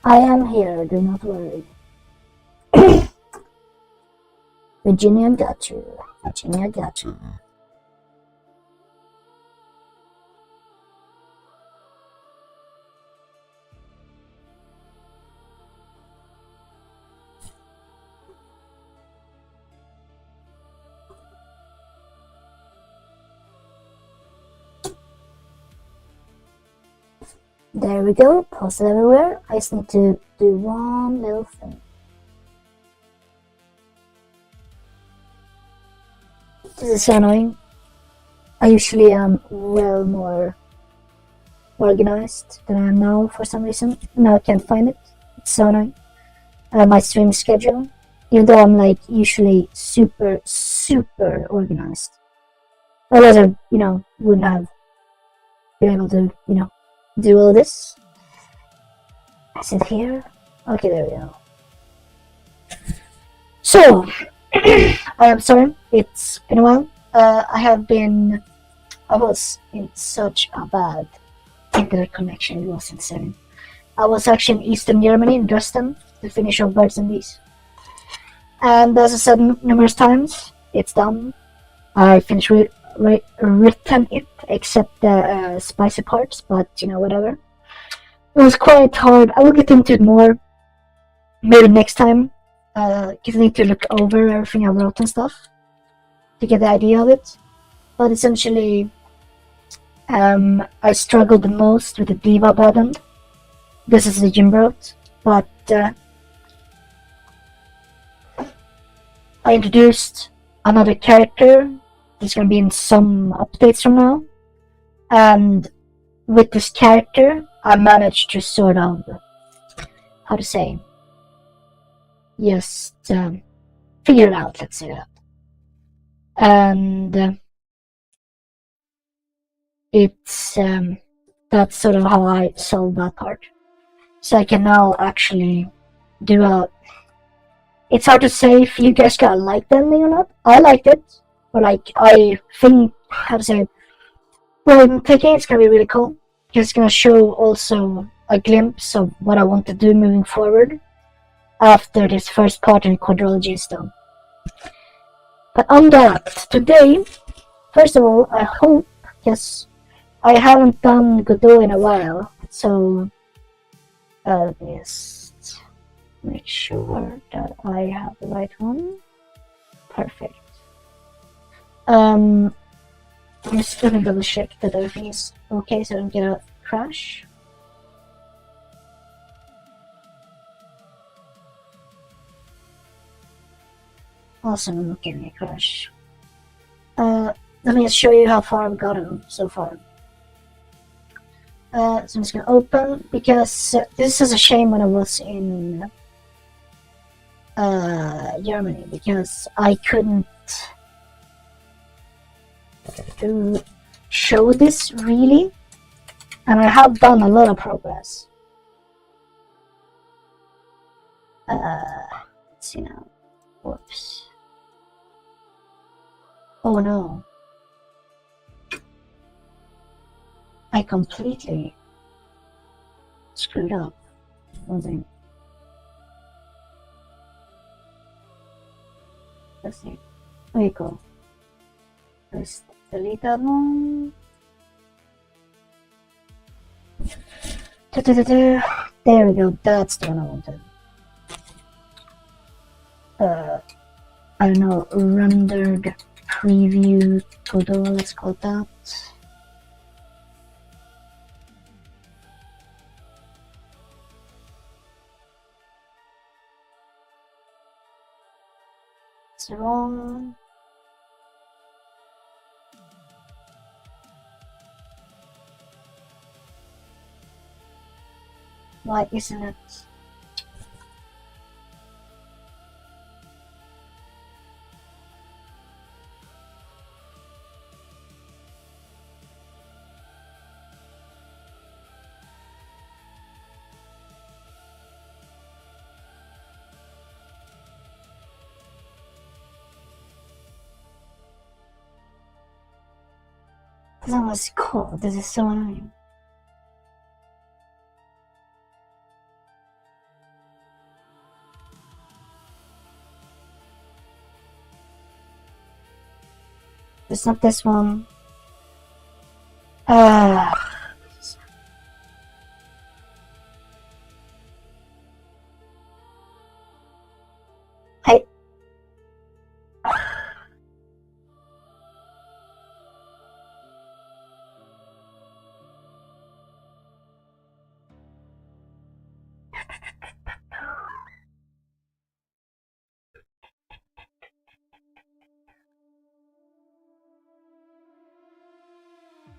I am here, do not worry. Virginia got you. Virginia got you. There we go, post it everywhere. I just need to do one little thing. This is so annoying. I usually am well more organized than I am now for some reason. Now I can't find it. It's so annoying. My stream schedule, even though I'm like usually super organized. Otherwise I, wouldn't have been able to, do all this. Is it here? Okay, there we go. So, I am sorry, it's been a while. I was in such a bad internet connection, it was insane. I was actually in Eastern Germany, in Dresden, to finish off Birds and Bees. And as I said numerous times, it's done. I finished written it, except the spicy parts, but whatever. It was quite hard. I will get into it more maybe next time. Because I need to look over everything I wrote and stuff to get the idea of it. But essentially, I struggled the most with the Diva button. This is the Jim wrote, but I introduced another character. There's gonna be in some updates from now, and with this character, I managed to sort of, how to say, just figure it out, let's say that. And it's that's sort of how I solved that part. So I can now actually do a. It's hard to say if you guys gonna like the ending or not. I liked it, but like I think, how to say, well, I'm thinking it's gonna be really cool because it's gonna show also a glimpse of what I want to do moving forward after this first part in quadrilogy is done. But on that, today, first of all, I hope, yes, I haven't done Godot in a while, so just make sure that I have the right one. Perfect. I'm just gonna double check that everything is okay so I don't get a crash. Awesome, I'm not getting a crash. Let me just show you how far I've gotten so far. So I'm just gonna open, because this is a shame when I was in Germany, because I couldn't show this really, and I have done a lot of progress. Let's see now. Whoops. Oh no. I completely screwed up. Something. Let's see. There you go. Just delete that one. There we go. That's the one I wanted. I don't know, rendered preview Godot, let's call that. It's wrong. Why isn't it? That was cool. This is so annoying. It's not this one. I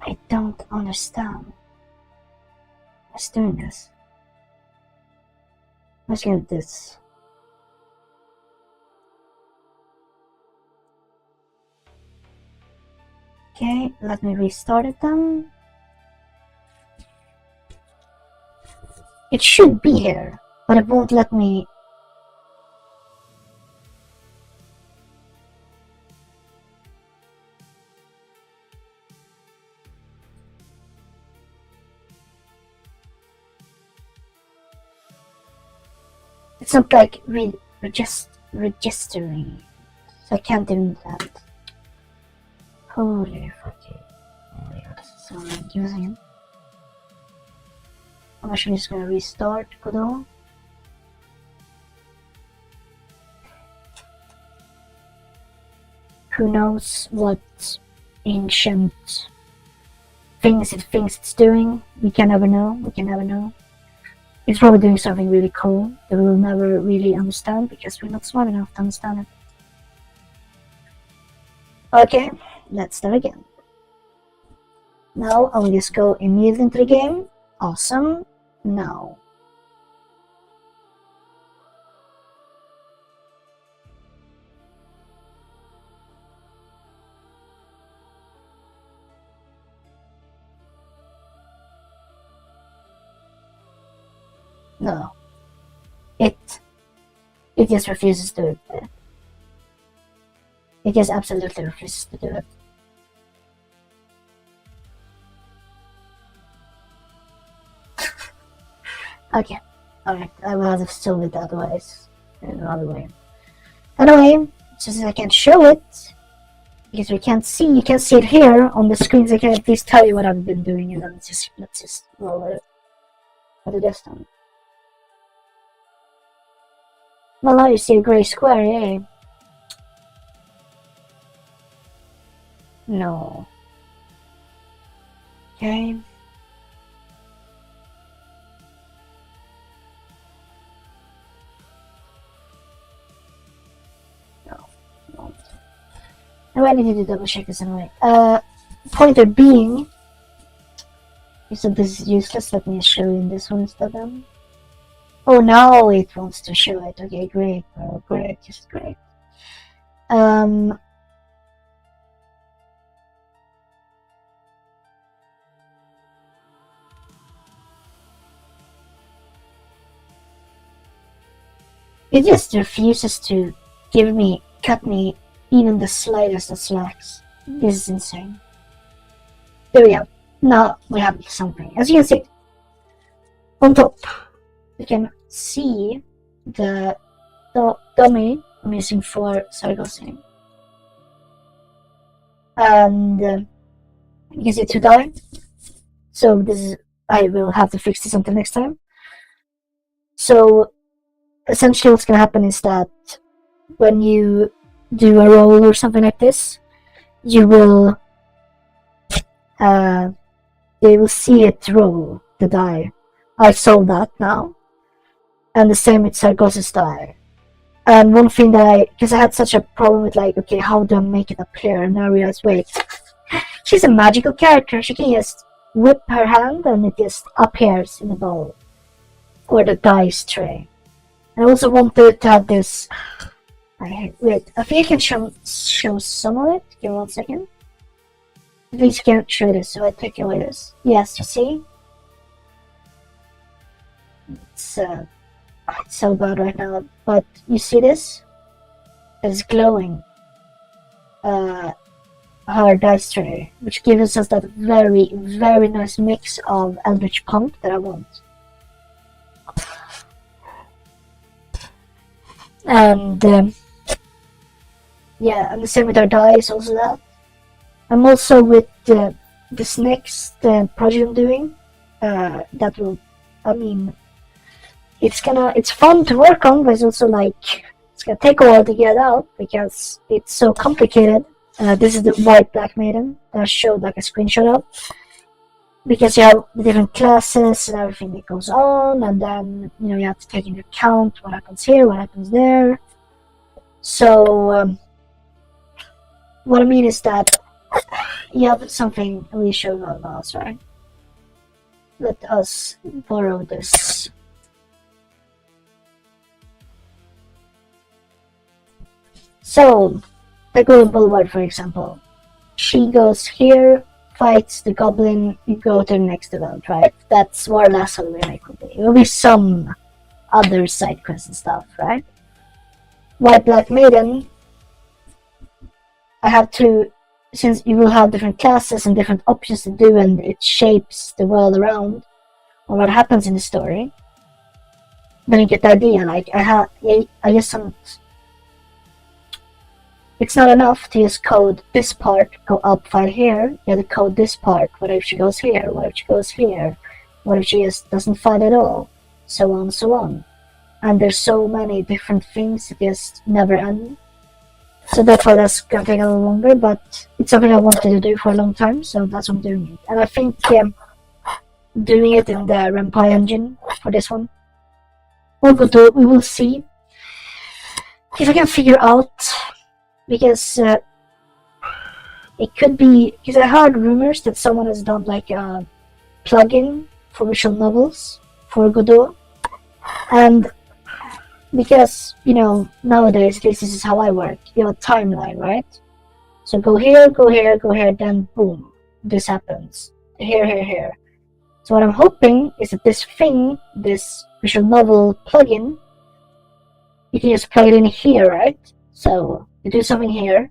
I don't understand. What's doing this? Let's get this. Okay, let me restart it then. It should be here, but it won't let me. It's not like registering, so I can't do that. Holy fucking. Oh my god, this is so confusing. I'm actually just gonna restart Godot. Who knows what ancient things it thinks it's doing? We can never know. We can never know. It's probably doing something really cool that we'll never really understand because we're not smart enough to understand it. Okay, let's start again. Now I will just go immediately into the game. Awesome. Now. No. It just refuses to do it. It just absolutely refuses to do it. Okay. Alright, I will have to solve it otherwise. In another way. Anyway, since I can't show it, because we can't see, you can see it here on the screen, so I can at least tell you what I've been doing, and then let's just roll it. I'll do this then. Well, now you see a grey square, eh? No. Okay. No. I need to double check this anyway. Pointer being. You said this is useless, let me show you in this one instead then. Oh, now it wants to show it. Okay, great. Oh, great, just great. It just refuses to cut me even the slightest of slacks. This is insane. There we go. Now we have something. As you can see, on top, you can see the dummy I'm using for Sargossing. And you can see 2 die. So this is, I will have to fix this until next time. So essentially what's gonna happen is that when you do a roll or something like this, you will they will see it roll the die. I solved that now. And the same with Sargos's die. And one thing that because I had such a problem with like, okay, how do I make it appear? And I realized, wait, she's a magical character. She can just whip her hand and it just appears in the bowl. Or the dice tray. I also wanted to have this. Wait, I think I can show some of it. Give me 1 second. At least you can't show this, so I take away this. Yes, you see? It's so bad right now, but you see this? It's glowing. Her dice tray, which gives us that very, very nice mix of Eldritch Pump that I want. And yeah, and the same with our dice, also that. I'm also with this next project I'm doing. That will, I mean, it's fun to work on, but it's also like it's gonna take a while to get out because it's so complicated. This is the White Black Maiden that I showed like a screenshot of, because you have the different classes and everything that goes on, and then you have to take into account what happens here, what happens there. So what I mean is that you have something we showed on mouse, right? Let us borrow this. So the Golden Boulevard, for example, she goes here, fights the goblin, you go to the next event, right? That's more or less how the remake will be. There will be some other side quests and stuff, right? White Black Maiden, I have to, since you will have different classes and different options to do, and it shapes the world around or what happens in the story. Then you get the idea. Like I just it's not enough to just code this part, go up, fight here. You have to code this part. What if she goes here? What if she goes here? What if she just doesn't fight at all? So on, so on. And there's so many different things that just never end. So that's why that's gonna take a little longer, but it's something I wanted to do for a long time, so that's what I'm doing it. And I think doing it in the Ren'Py engine for this one, we will see if I can figure out, because it could be, because I heard rumors that someone has done like a plugin for visual novels for Godot, and because nowadays this is how I work. You have a timeline, right? So go here, go here, go here, then boom, this happens. Here. So what I'm hoping is that this visual novel plugin, you can just plug it in here, right? So you do something here,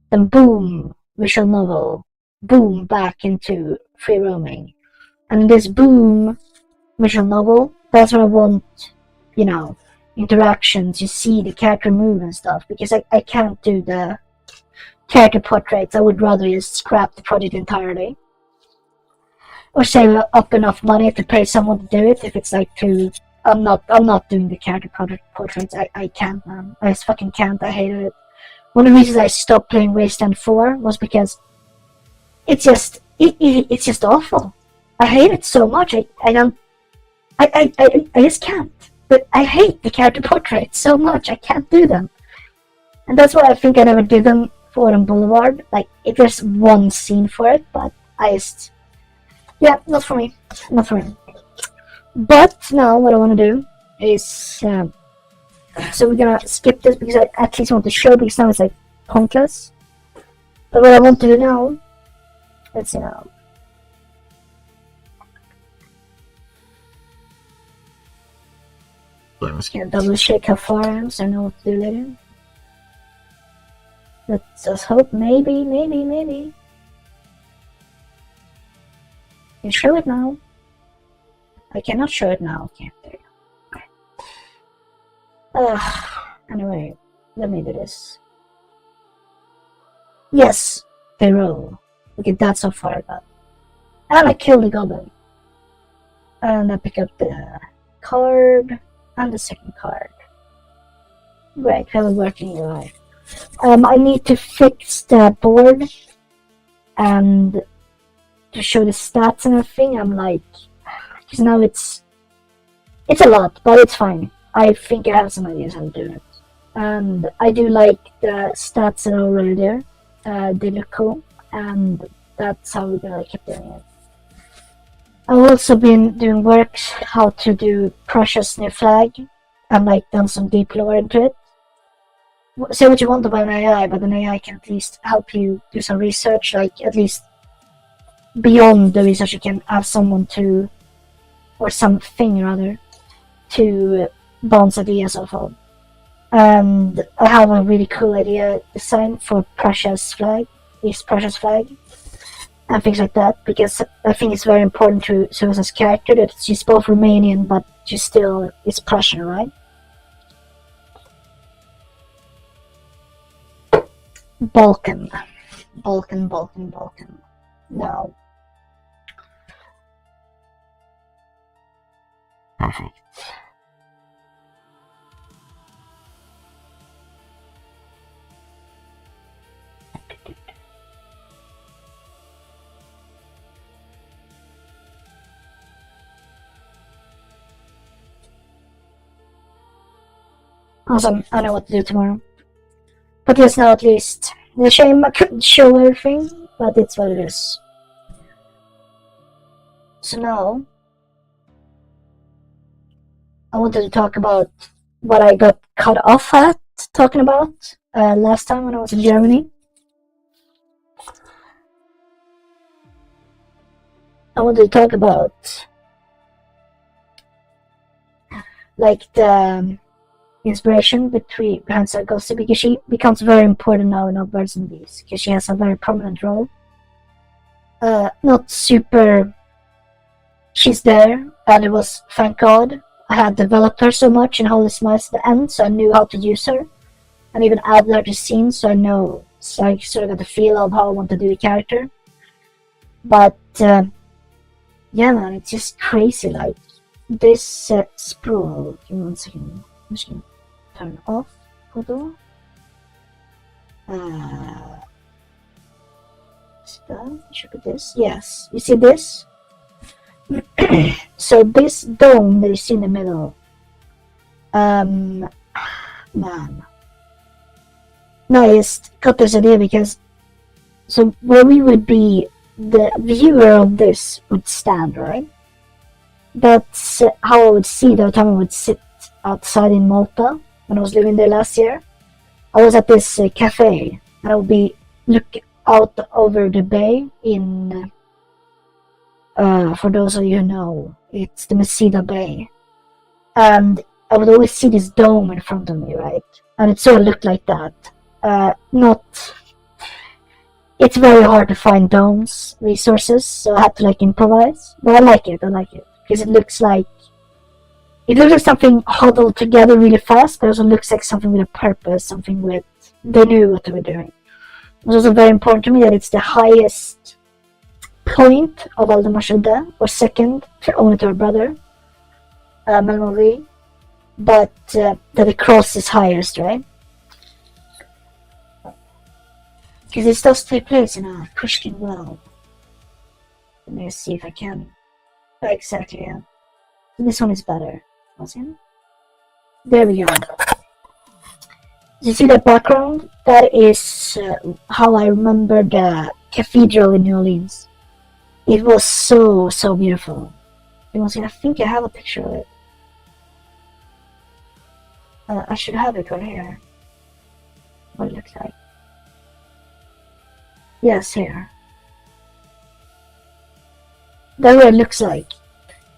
then boom, visual novel, boom, back into free roaming. And this boom, visual novel, that's what I want, interactions, you see the character move and stuff, because I can't do the character portraits. I would rather just scrap the project entirely, or save up enough money to pay someone to do it. If it's like I'm not doing the character portraits. I can't, man. I just fucking can't. I hated it. One of the reasons I stopped playing Wasteland 4 was because it's just awful. I hate it so much. I just can't. But I hate the character portraits so much, I can't do them. And that's why I think I never did them for Autumn Boulevard. Like, if there's one scene for it, but yeah, not for me. Not for me. But now what I want to do is, so we're gonna skip this because I at least want to show, because now it's like pointless. But what I want to do now, let's see now. I'm just gonna double check how far I am so I know what to do later. Let's just hope, maybe. You show it now. I cannot show it now, can't I? Anyway, let me do this. Yes, they roll. Look at that so far I got. And I killed the goblin. And I pick up the card. And the second card. Right, have a working UI. I need to fix the board and to show the stats and everything. I'm like, because now it's a lot, but it's fine. I think I have some ideas how to do it. And I do like the stats that are already there. They look cool, and that's how we're gonna keep doing it. I've also been doing works how to do Prussia's new flag, and like done some deep lore into it. Say what you want about an AI, but an AI can at least help you do some research, like at least beyond the research you can have someone to, or something rather, to bounce ideas off of. And I have a really cool idea design for Prussia's flag, East Prussia's flag, and things like that, because I think it's very important to Susan's character that she's both Romanian, but she still is Prussian, right? Balkan. Balkan. No. Perfect. Awesome. I know what to do tomorrow. But yes, now at least. The shame I couldn't show everything, but it's what it is. So now, I wanted to talk about what I got cut off at talking about last time when I was in Germany. I wanted to talk about like the inspiration behind Sarkozy, because she becomes very important now in our Birds and Bees, because she has a very prominent role. Not super. She's there, and it was, thank God, I had developed her so much in Holy Smiles at the end, so I knew how to use her, and even added her to scenes, so I know, so I sort of got the feel of how I want to do the character. But yeah, man, it's just crazy. Like this sprawl. Give me 1 second. I'm just gonna turn off Godot. Should be this. Yes, you see this? So this dome that you see in the middle, man, no, I just got this idea because, so where we would be, the viewer of this would stand, right? That's how I would see the time I would sit outside in Malta when I was living there last year. I was at this cafe, and I would be looking out over the bay in, for those of you who know, it's the Mesida Bay. And I would always see this dome in front of me, right? And it sort of looked like that. It's very hard to find domes resources, so I had to like improvise. But I like it, because it looks like something huddled together really fast, but it also looks like something with a purpose, something with, they knew what they were doing. It was also very important to me that it's the highest point of Valdemar, or second, only to her brother, Melmarie, but that the cross is highest, right? Because it does take place in a Pushkin world. Let me see if I can. Oh, exactly, yeah. So this one is better. Was it? There we go. You see that background? That is how I remember the cathedral in New Orleans. It was so beautiful. I think I have a picture of it. I should have it right here. What it looks like. Yes, here. That's what it looks like.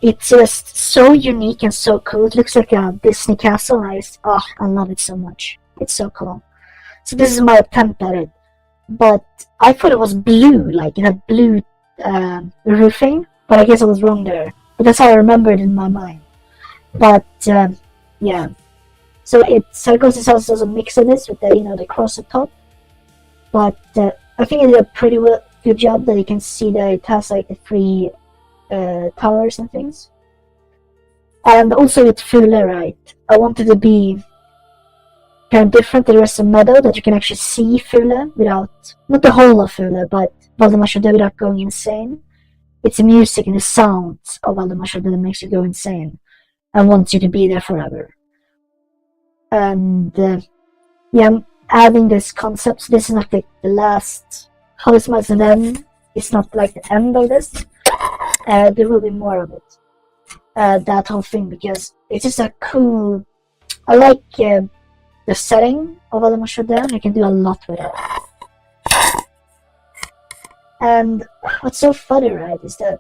It's just so unique and so cool. It looks like a Disney castle. I love it so much. It's so cool. So this is my attempt at it. But I thought it was blue, like it had blue roofing, but I guess I was wrong there. But that's how I remember it in my mind. But yeah. So Sarkozy's house does a mix of this with the cross at top. But I think it did a pretty good job that you can see that it has like the three towers and things. And also with Fule, right? I wanted to be kind of different than the rest of Meadow, that you can actually see Fule without, not the whole of Fule, but Valdemar without going insane. It's the music and the sounds of Valdemar that makes you go insane and wants you to be there forever. And yeah, I'm adding this concept. So this is not like the last Holy Smiles, and then it's not like the end of this. There will be more of it. That whole thing, because it's just a cool. I like the setting of Valdemar. You can do a lot with it. And what's so funny, right, is that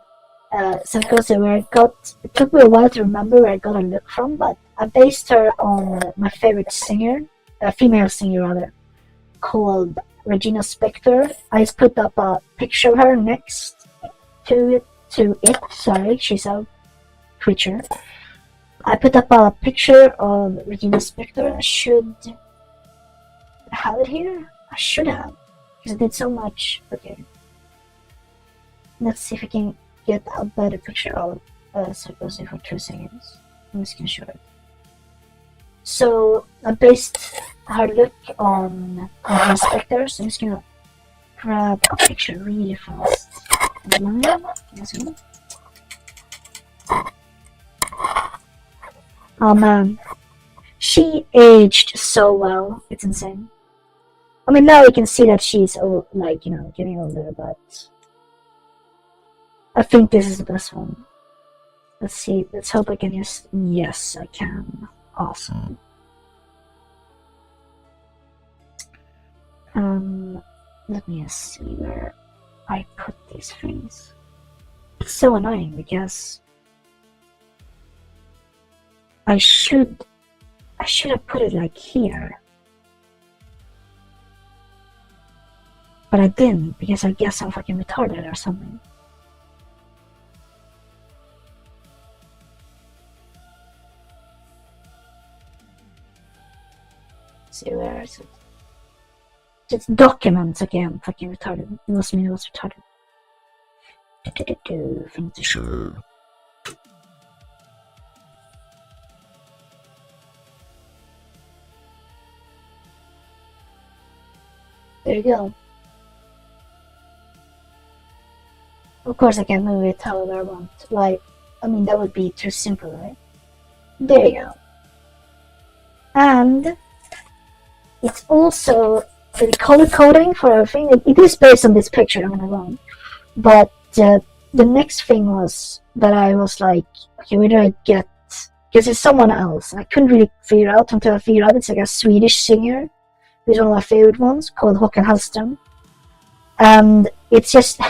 Sarkozy, it took me a while to remember where I got her look from, but I based her on my favorite singer, female singer rather, called Regina Spektor. I just put up a picture of her next to it. Sorry, she's a creature. I put up a picture of Regina Spektor. I should have it here. I should have. because I did so much. Okay. Let's see if I can get a better picture of Sarkozy for 2 seconds. I'm just gonna show it. So I based her look on inspectors. I'm just gonna grab a picture really fast. Oh man, she aged so well. It's insane. I mean, now you can see that she's old, like, you know, getting older, but I think this is the best one. Let's see. Let's hope I can just. Yes, I can. Awesome. Let me just see where I put these things. It's so annoying because I should have put it like here, but I didn't because I guess I'm fucking retarded or something. See, where is it? It's documents again. Fucking retarded. It must mean it was retarded. Thing to show. There you go. Of course, I can move it however I want. Like, I mean, that would be too simple, right? There you go. And it's also the color coding for everything. It is based on this picture, I'm not wrong. But the next thing was that I was like, okay, where do I get? Because it's someone else. I couldn't really figure out until I figured out it's like a Swedish singer, who's one of my favorite ones, called Håkan Hellström. And it's just,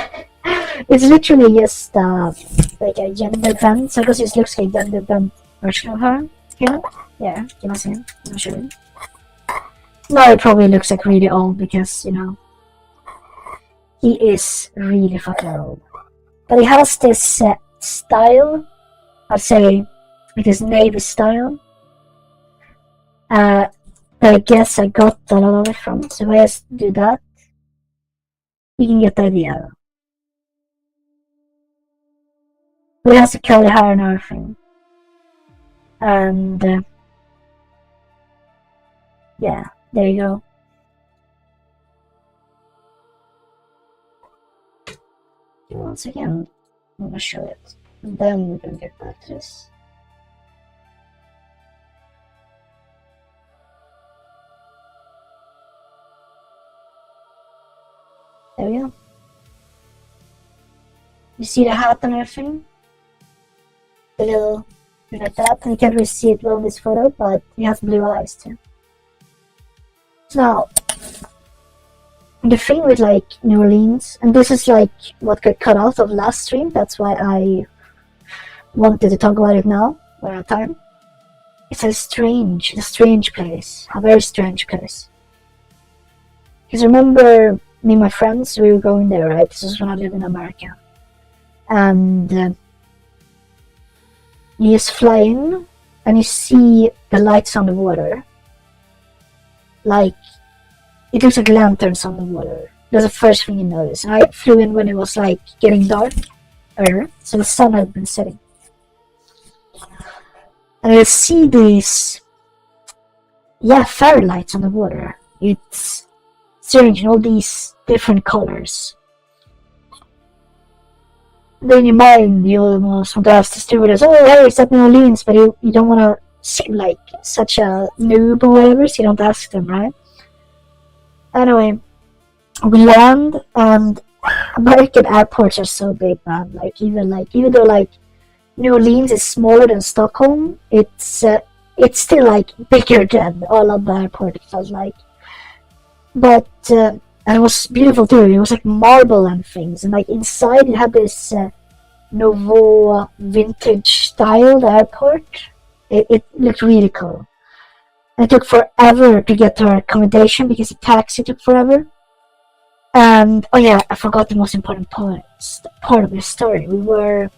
it's literally just like a gender band. So it just looks like a gender band version of her. You know? Yeah, can I see him? I'm sure. No, it probably looks like really old because, you know, he is really fucking old. But he has this style, I'd say, it is Navy style. That I guess I got a lot of it from. So if I just do that, you can get the idea. But he has a curly hair and everything. And yeah, there you go. Once again, I'm gonna show it. And then we're gonna get back to this. There we go. You see the hat and everything? The little, like that. And you can't really see it well in this photo, but he has blue eyes too. So now, the thing with like New Orleans, and this is like what got cut out of last stream, that's why I wanted to talk about it now, when I have time. It's a strange place, a very strange place. Because remember, me and my friends, we were going there, right? This is when I lived in America. And you just fly in, and you see the lights on the water. Like, it looks like lanterns on the water. That's the first thing you notice. And I flew in when it was like getting dark, so the sun had been setting. And I see these, fairy lights on the water. It's strange, and all these different colors. Then in your mind, you almost want to ask the stewardess, oh, hey, is that New Orleans? But you don't want to seem like such a noob or whatever, so you don't ask them, right? Anyway, we land, and American airports are so big, man. Like even though like New Orleans is smaller than Stockholm, it's still like bigger than all of the airport. It felt like, but and it was beautiful too. It was like marble and things, and like inside it had this Nouveau vintage style airport. It looked really cool. It took forever to get to our accommodation because the taxi took forever. And oh yeah, I forgot the most important part of this story. We were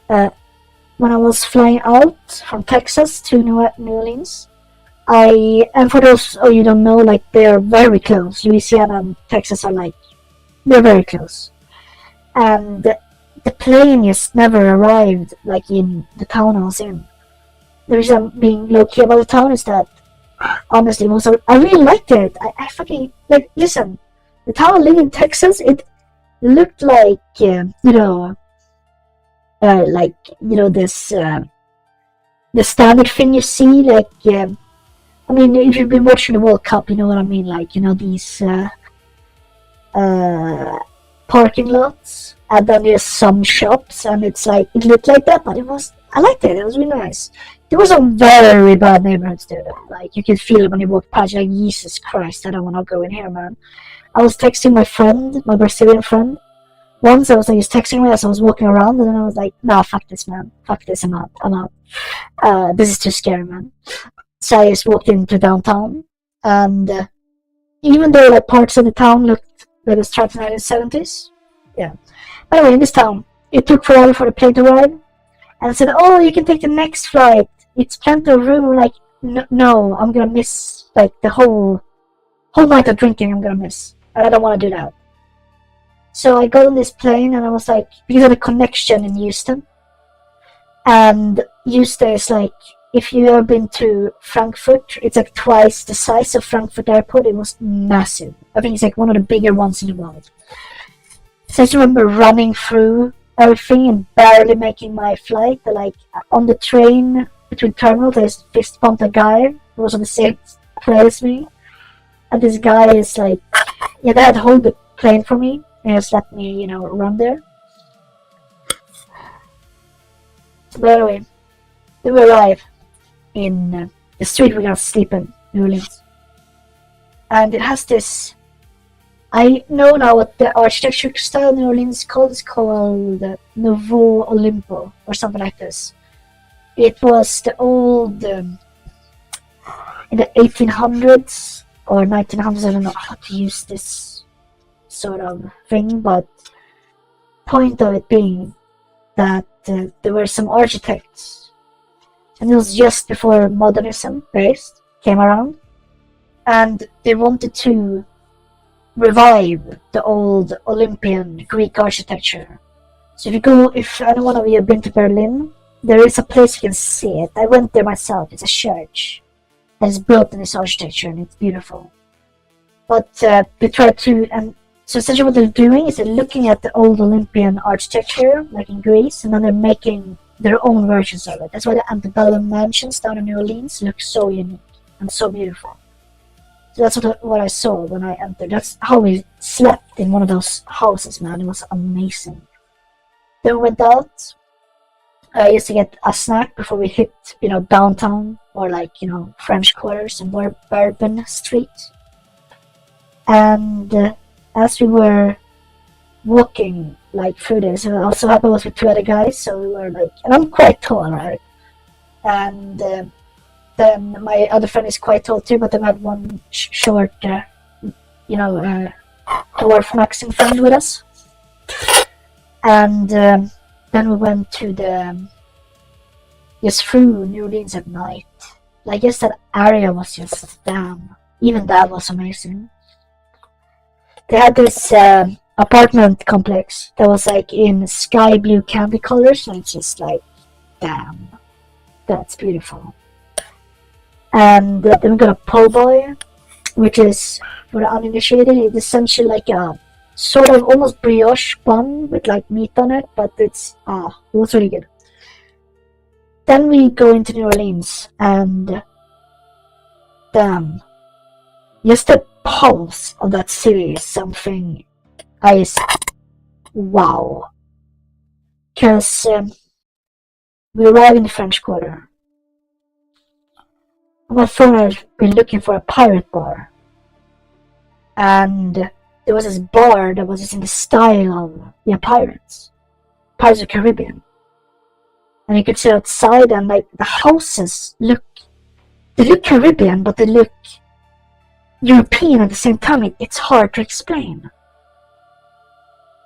when I was flying out from Texas to New Orleans, And for those of you who don't know, like, they're very close. Louisiana and Texas are like, they're very close. And the plane just never arrived, like, in the town I was in. The reason I'm being low key about the town is that, honestly, I really liked it. I fucking, like, listen, the town I live in Texas, it looked like, this, the standard thing you see, like, I mean, if you've been watching the World Cup, you know what I mean, like, these, parking lots, and then there's some shops, and it's like, it looked like that, but I liked it, it was really nice. There were some very bad neighborhoods there, though. Like, you could feel it when you walked past, like, Jesus Christ, I don't want to go in here, man. I was texting my friend, my Brazilian friend. Once I was like, just texting me as I was walking around, and then I was like, nah, fuck this, man. Fuck this, I'm out. This is too scary, man. So I just walked into downtown, and even though, like, parts of the town looked like it was trapped in the 1970s, yeah. But anyway, in this town, it took forever for the plane to arrive, and I said, oh, you can take the next flight. It's plenty of room. Like, no, I'm gonna miss, like, the whole night of drinking. I'm gonna miss, and I don't want to do that. So I got on this plane, and I was like, because of the connection in Houston, and Houston is like, if you ever been to Frankfurt, it's like twice the size of Frankfurt Airport. It was massive. I think it's like one of the bigger ones in the world. So I just remember running through everything and barely making my flight. Like, on the train between terminals, I just fist bumped a guy who was on the same plane as me. And this guy is like, yeah, they had to hold the plane for me and just let me, run there. But anyway, then we arrive in the street we're gonna sleep in, New Orleans. And it has this, I know now what the architecture style New Orleans is called. It's called Nouveau Olimpo, or something like this. It was the old, in the 1800s or 1900s, I don't know how to use this sort of thing, but point of it being that there were some architects, and it was just before modernism came around, and they wanted to revive the old Olympian Greek architecture. So if any one of you have been to Berlin, there is a place you can see it. I went there myself. It's a church that is built in this architecture, and it's beautiful. But they try to, and so essentially what they're doing is they're looking at the old Olympian architecture, like in Greece, and then they're making their own versions of it. That's why the antebellum mansions down in New Orleans look so unique and so beautiful. So that's what I saw when I entered. That's how we slept in one of those houses, man. It was amazing. Then we went out. I used to get a snack before we hit, downtown, or like, French Quarters and more Bourbon Street. And as we were walking, like, through this, I also happened was with two other guys, so we were like, and I'm quite tall, right? And then my other friend is quite tall too, but then I had one short, dwarf Maxim friend with us. And then we went to just through New Orleans at night. Like, just that area was just, damn. Even that was amazing. They had this apartment complex that was like in sky blue candy colors, and it's just like, damn, that's beautiful. And then we got a po' boy, which is, for the uninitiated, it's essentially like a sort of almost brioche bun with like meat on it, but it was really good. Then we go into New Orleans, and damn, just the pulse of that city is something wow. Because we arrive in the French Quarter. My friend had been looking for a pirate bar, and there was this bar that was just in the style of Pirates of the Caribbean. And you could sit outside, and like the houses look Caribbean, but they look European at the same time. It's hard to explain.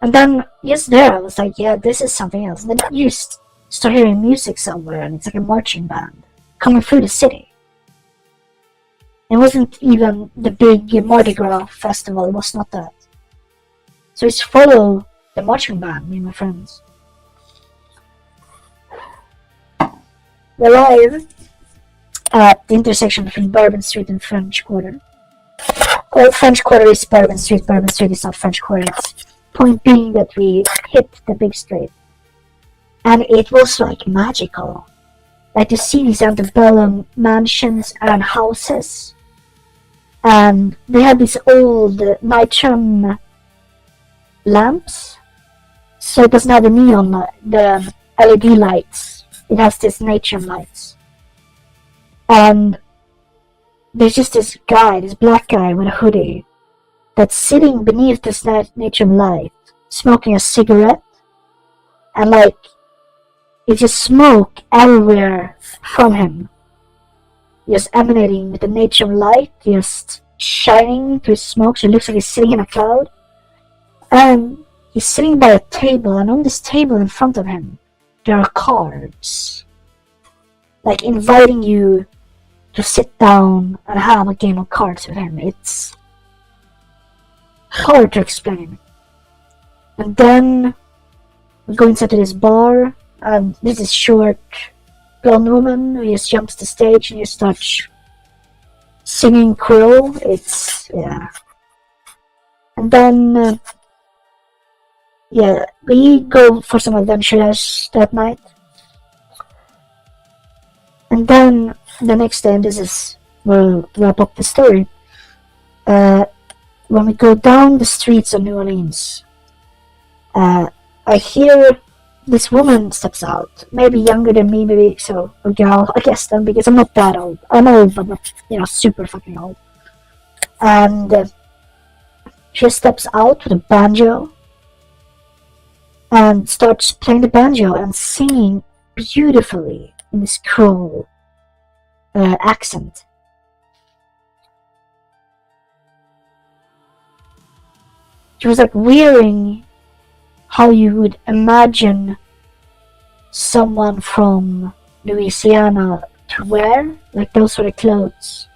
And then just there, I was like, yeah, this is something else. And then you start hearing music somewhere, and it's like a marching band coming through the city. It wasn't even the big Mardi Gras festival, it was not that. So it's follow the marching band, me and my friends. We arrive at the intersection between Bourbon Street and French Quarter. Well, French Quarter is Bourbon Street is not French Quarter. It's point being that we hit the big street. And it was like magical. Like to see these antebellum mansions and houses. And they had these old nitron lamps. So it doesn't have the neon, the LED lights. It has these nitron lights. And there's just this guy, this black guy with a hoodie, that's sitting beneath this nitron light, smoking a cigarette. And like, it's just smoke everywhere from him. Just emanating with the nitron light, just shining through smoke, so it looks like he's sitting in a cloud. And he's sitting by a table, and on this table in front of him, there are cards. Like inviting you to sit down and have a game of cards with him. It's hard to explain. And then we go inside to this bar, and this is short blonde woman who just jumps the stage and just starts singing Crow. It's, yeah. And then, yeah, we go for some adventures that night. And then the next day, and this is, we'll wrap up the story. When we go down the streets of New Orleans, I hear this woman steps out, maybe younger than me, maybe so a girl, I guess then, because I'm not that old. I'm old, but not, super fucking old. And she steps out with a banjo and starts playing the banjo and singing beautifully in this Creole accent. She was like wearing how you would imagine someone from Louisiana to wear, like those sort of clothes.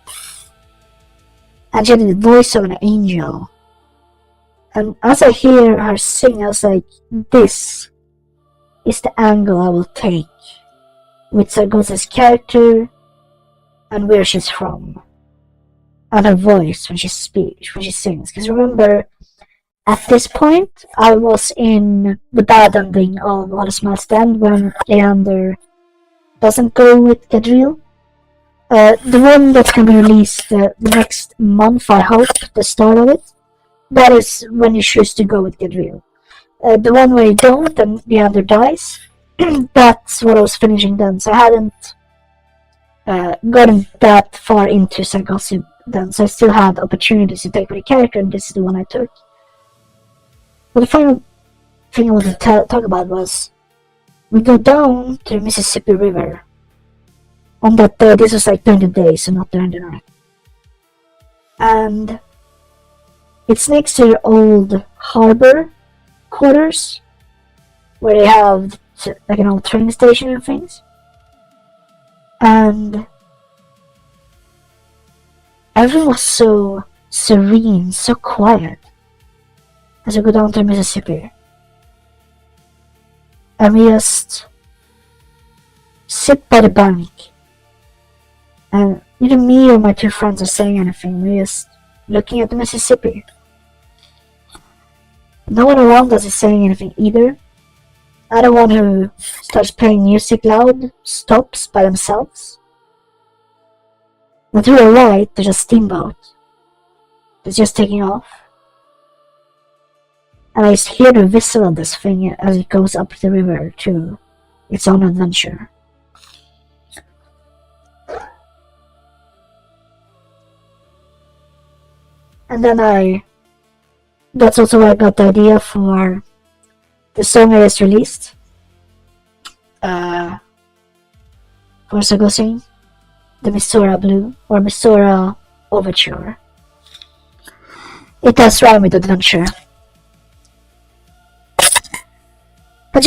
And she had the voice of an angel. And as I hear her sing, I was like, this is the angle I will take with Sargosa's character and where she's from. And her voice when she speaks, when she sings. Because remember, at this point, I was in the bad ending of All Is Well Stand when Leander doesn't go with Gadriel. The one that's going to be released the next month, I hope, the start of it, that is when you choose to go with Gadriel. The one where you don't and Leander dies, that's what I was finishing then, so I hadn't gotten that far into Sargossa then, so I still had opportunities to take with the character, and this is the one I took. But the final thing I wanted to talk about was, we go down to the Mississippi River. On that day, this was like during the day, so not during the night. And it's next to your old harbor quarters, where they have like an old train station and things. And everything was so serene, so quiet. As we go down to Mississippi, and we just sit by the bank, and neither me or my two friends are saying anything. We're just looking at the Mississippi. No one around us is saying anything either. Not one who starts playing music loud stops by themselves. And to the right, there's a steamboat that's just taking off. And I just hear the whistle of this thing as it goes up the river to its own adventure. And then that's also where I got the idea for the song I just released. For Sargossa, the Missoura Blue, or Missoura Overture. It does rhyme with adventure. But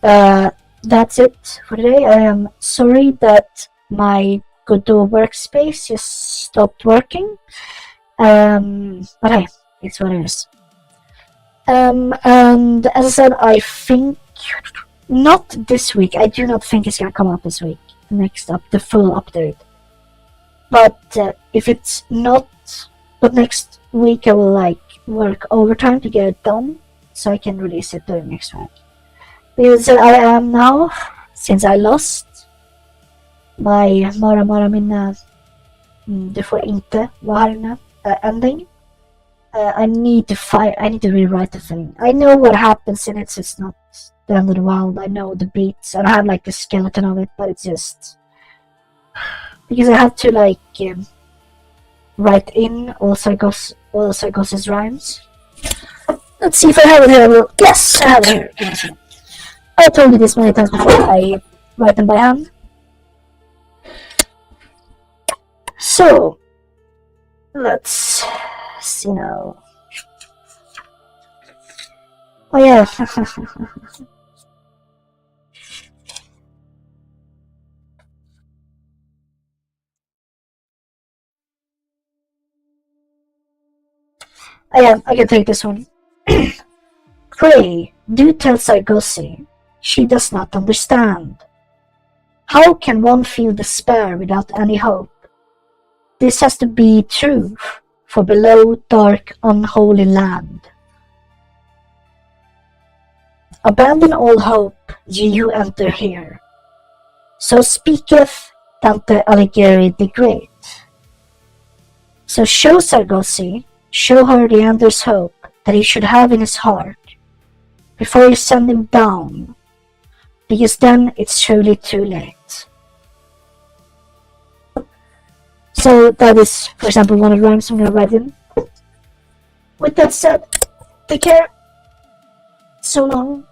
yeah, that's it for today. I am sorry that my Godot workspace just stopped working. But hey, it's what it is. And as I said, I think not this week. I do not think it's gonna come out this week. Next up, the full update. But if it's not, but next week I will like work overtime to get it done, so I can release it during next week. Because I am now, since I lost my Mara Minna du får inte vara här inne ending. I need to rewrite the thing. I know what happens in it, so it's not the end of the world. I know the beats, and I have like the skeleton of it, but it's just because I have to like write in all Sargos's rhymes. Let's see if I have it here. Yes, I have it here. Yes. I told you this many times before. I write them by hand. So let's see now. Oh yeah. I can take this one. Pray, do tell Sargosi. She does not understand. How can one feel despair without any hope? This has to be true, for below dark unholy land. Abandon all hope, ye who enter here. So speaketh Dante Alighieri the Great. So show Sargosi, show her the endless hope that he should have in his heart, before you send him down, because then it's surely too late. So that is, for example, one of the rhymes I'm gonna write in. With that said, take care. So long.